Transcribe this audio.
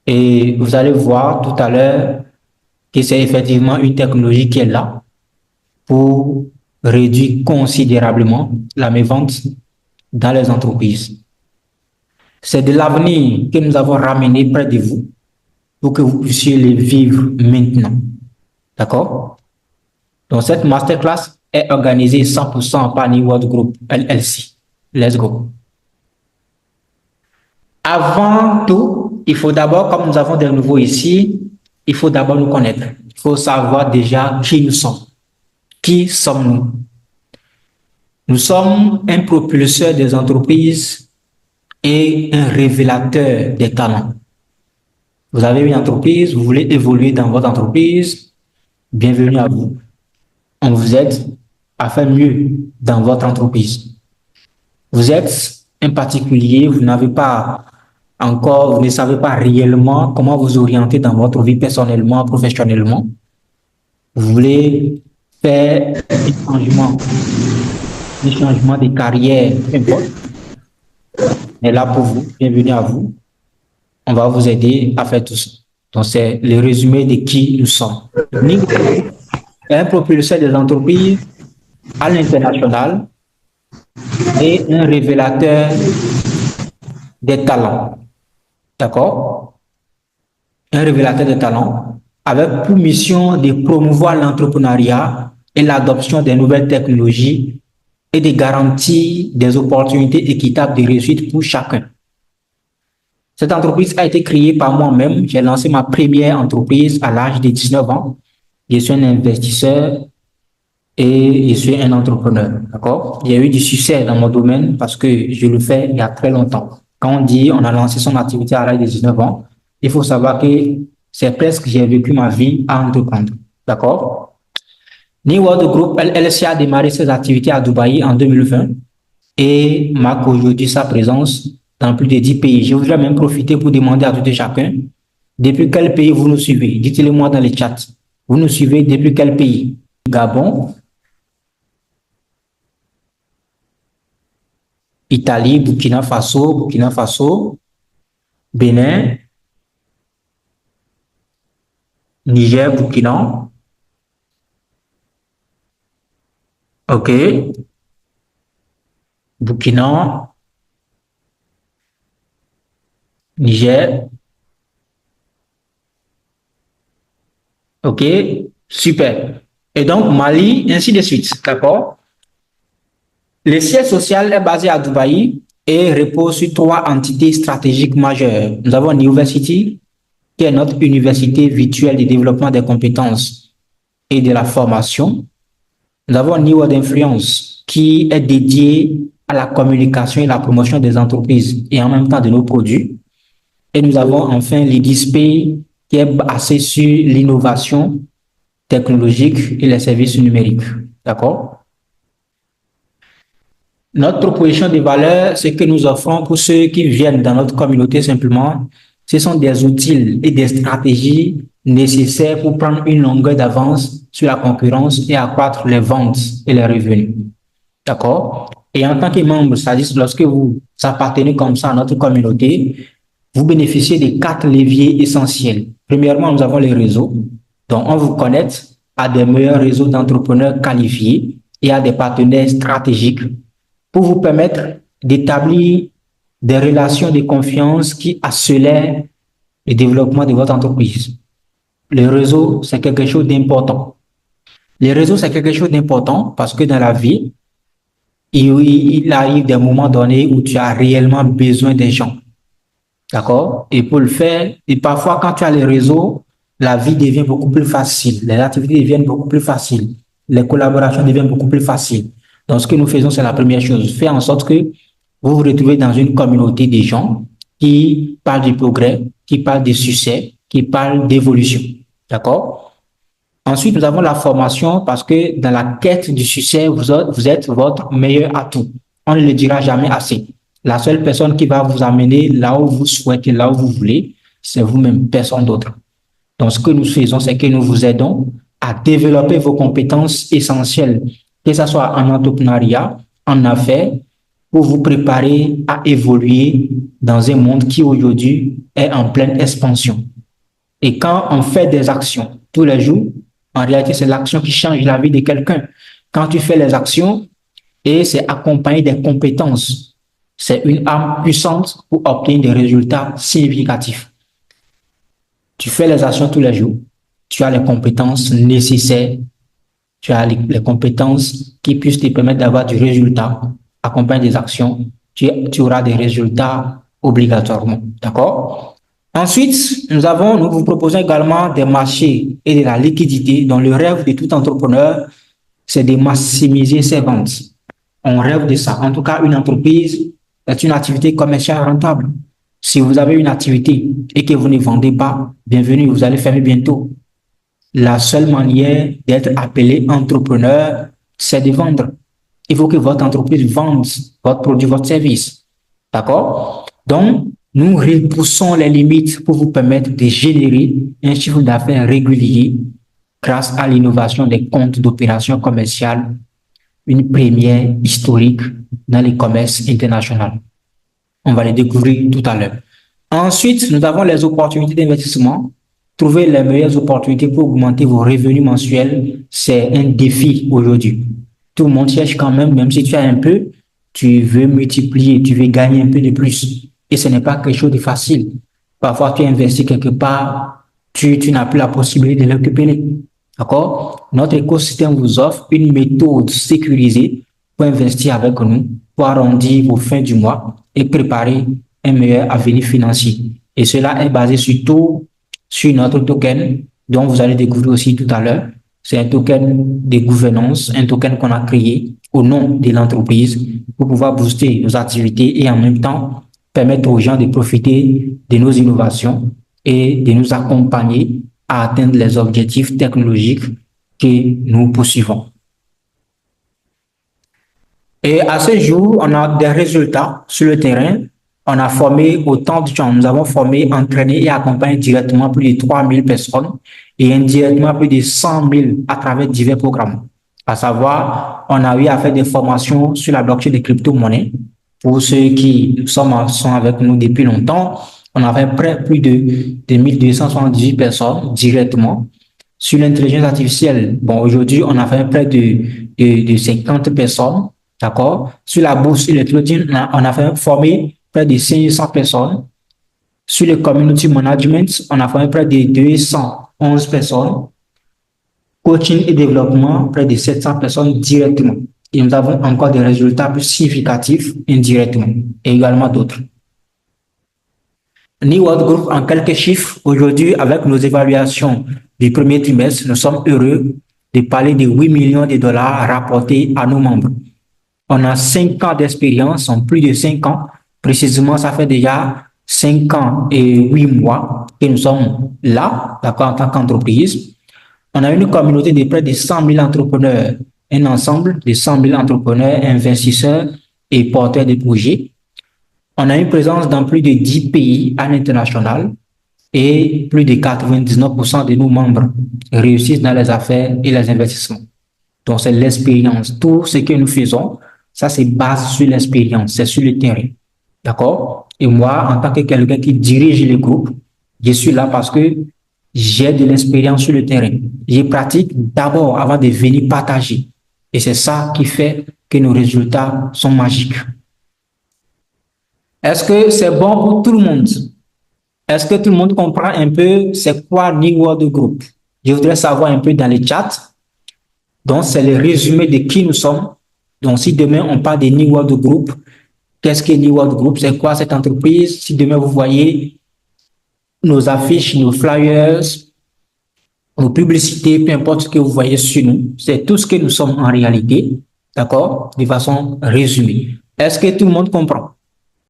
Et vous allez voir tout à l'heure que c'est effectivement une technologie qui est là pour réduire considérablement la mévente dans les entreprises. C'est de l'avenir que nous avons ramené près de vous pour que vous puissiez les vivre maintenant. D'accord? Donc, cette masterclass est organisée 100% par New World Group LLC. Let's go. Avant tout, il faut d'abord, comme nous avons des nouveaux ici, il faut d'abord nous connaître. Il faut savoir déjà qui nous sommes. Qui sommes-nous? Nous sommes un propulseur des entreprises et un révélateur des talents. Vous avez une entreprise, vous voulez évoluer dans votre entreprise, bienvenue à vous. On vous aide à faire mieux dans votre entreprise. Vous êtes un particulier, vous n'avez pas encore, vous ne savez pas réellement comment vous orienter dans votre vie personnellement, professionnellement. Vous voulez faire un changement de carrière, peu importe. On est là pour vous, bienvenue à vous. On va vous aider à faire tout ça. Donc, c'est le résumé de qui nous sommes. Nick est un propulseur des entreprises à l'international et un révélateur des talents. D'accord? Un révélateur des talents avec pour mission de promouvoir l'entrepreneuriat et l'adoption des nouvelles technologies et de garantir des opportunités équitables de réussite pour chacun. Cette entreprise a été créée par moi-même. J'ai lancé ma première entreprise à l'âge de 19 ans. Je suis un investisseur et je suis un entrepreneur. D'accord? Il y a eu du succès dans mon domaine parce que je le fais il y a très longtemps. Quand on dit on a lancé son activité à l'âge de 19 ans, il faut savoir que c'est presque j'ai vécu ma vie à entreprendre. D'accord? New World Group LLC a démarré ses activités à Dubaï en 2020 et marque aujourd'hui sa présence dans plus de 10 pays. Je voudrais même profiter pour demander à tout et chacun, depuis quel pays vous nous suivez? Dites-le moi dans les chats. Vous nous suivez depuis quel pays? Gabon, Italie, Burkina Faso, Bénin, Niger, Burkina. OK. Burkina, Niger. OK. Super. Et donc, Mali, ainsi de suite. D'accord? Le siège social est basé à Dubaï et repose sur 3 entités stratégiques majeures. Nous avons University, qui est notre université virtuelle de développement des compétences et de la formation. Nous avons New World Influence, qui est dédié à la communication et la promotion des entreprises et en même temps de nos produits. Et nous avons enfin l'IDISP, qui est basé sur l'innovation technologique et les services numériques. D'accord? Notre proposition de valeur, ce que nous offrons pour ceux qui viennent dans notre communauté simplement, ce sont des outils et des stratégies nécessaires pour prendre une longueur d'avance sur la concurrence et accroître les ventes et les revenus. D'accord? Et en tant que membre, c'est-à-dire lorsque vous appartenez comme ça à notre communauté, vous bénéficiez de 4 leviers essentiels. Premièrement, nous avons les réseaux. Donc, on vous connecte à des meilleurs réseaux d'entrepreneurs qualifiés et à des partenaires stratégiques pour vous permettre d'établir des relations de confiance qui accélèrent le développement de votre entreprise. Le réseau, c'est quelque chose d'important. Le réseau, c'est quelque chose d'important parce que dans la vie, il arrive des moments donnés où tu as réellement besoin des gens. D'accord? Et pour le faire, et parfois quand tu as les réseaux, la vie devient beaucoup plus facile. Les activités deviennent beaucoup plus faciles. Les collaborations deviennent beaucoup plus faciles. Donc, ce que nous faisons, c'est la première chose. Faire en sorte que vous vous retrouvez dans une communauté de gens qui parlent du progrès, qui parlent du succès, qui parlent d'évolution. D'accord? Ensuite, nous avons la formation parce que dans la quête du succès, vous êtes votre meilleur atout. On ne le dira jamais assez. La seule personne qui va vous amener là où vous souhaitez, là où vous voulez, c'est vous-même, personne d'autre. Donc, ce que nous faisons, c'est que nous vous aidons à développer vos compétences essentielles, que ce soit en entrepreneuriat, en affaires, pour vous préparer à évoluer dans un monde qui aujourd'hui est en pleine expansion. Et quand on fait des actions tous les jours, en réalité, c'est l'action qui change la vie de quelqu'un. Quand tu fais les actions et c'est accompagné des compétences, c'est une arme puissante pour obtenir des résultats significatifs. Tu fais les actions tous les jours, tu as les compétences nécessaires, tu as les compétences qui puissent te permettre d'avoir du résultat. Accompagné des actions, tu auras des résultats obligatoirement. D'accord? Ensuite, nous vous proposons également des marchés et de la liquidité dont le rêve de tout entrepreneur, c'est de maximiser ses ventes. On rêve de ça. En tout cas, une entreprise est une activité commerciale rentable. Si vous avez une activité et que vous ne vendez pas, bienvenue, vous allez fermer bientôt. La seule manière d'être appelé entrepreneur, c'est de vendre. Il faut que votre entreprise vende votre produit, votre service. D'accord? Donc, nous repoussons les limites pour vous permettre de générer un chiffre d'affaires régulier grâce à l'innovation des comptes d'opération commerciale, une première historique dans les commerces internationaux. On va les découvrir tout à l'heure. Ensuite, nous avons les opportunités d'investissement. Trouver les meilleures opportunités pour augmenter vos revenus mensuels, c'est un défi aujourd'hui. Tout le monde cherche quand même si tu as un peu, tu veux multiplier, tu veux gagner un peu de plus. Et ce n'est pas quelque chose de facile. Parfois, tu investis quelque part, tu n'as plus la possibilité de le récupérer. D'accord? Notre écosystème vous offre une méthode sécurisée pour investir avec nous, pour arrondir vos fins du mois et préparer un meilleur avenir financier. Et cela est basé surtout sur notre token, dont vous allez découvrir aussi tout à l'heure. C'est un token de gouvernance, un token qu'on a créé au nom de l'entreprise pour pouvoir booster nos activités et en même temps permettre aux gens de profiter de nos innovations et de nous accompagner à atteindre les objectifs technologiques que nous poursuivons. Et à ce jour, on a des résultats sur le terrain. On a formé autant de gens. Nous avons formé, entraîné et accompagné directement plus de 3000 personnes et indirectement plus de 100 000 à travers divers programmes. À savoir, on a eu à faire des formations sur la blockchain des crypto-monnaies. Pour ceux qui sont avec nous depuis longtemps, on a fait plus de 1278 personnes directement. Sur l'intelligence artificielle, bon, aujourd'hui, on a fait près de 50 personnes, d'accord? Sur la bourse et le trading, on a formé près de 500 personnes. Sur le community management, on a formé près de 211 personnes. Coaching et développement, près de 700 personnes directement. Et nous avons encore des résultats plus significatifs indirectement et également d'autres. New World Group, en quelques chiffres, aujourd'hui, avec nos évaluations du premier trimestre, nous sommes heureux de parler de 8 millions de dollars rapportés à nos membres. On a 5 ans d'expérience, en plus de 5 ans. Précisément, ça fait déjà 5 ans et 8 mois que nous sommes là, d'accord, en tant qu'entreprise. On a une communauté de près de 100 000 entrepreneurs, un ensemble de 100 000 entrepreneurs, investisseurs et porteurs de projets. On a une présence dans plus de 10 pays à l'international et plus de 99% de nos membres réussissent dans les affaires et les investissements. Donc, c'est l'expérience. Tout ce que nous faisons, ça se base sur l'expérience, c'est sur le terrain. D'accord? Et moi, en tant que quelqu'un qui dirige le groupe, je suis là parce que j'ai de l'expérience sur le terrain. Je pratique d'abord avant de venir partager. Et c'est ça qui fait que nos résultats sont magiques. Est-ce que c'est bon pour tout le monde? Est-ce que tout le monde comprend un peu c'est quoi New World Group? Je voudrais savoir un peu dans les chats. Donc, c'est le résumé de qui nous sommes. Donc, si demain on parle de New World Group, qu'est-ce que New World Group? C'est quoi cette entreprise? Si demain vous voyez nos affiches, nos flyers, nos publicités, peu importe ce que vous voyez sur nous, c'est tout ce que nous sommes en réalité, d'accord? De façon résumée. Est-ce que tout le monde comprend?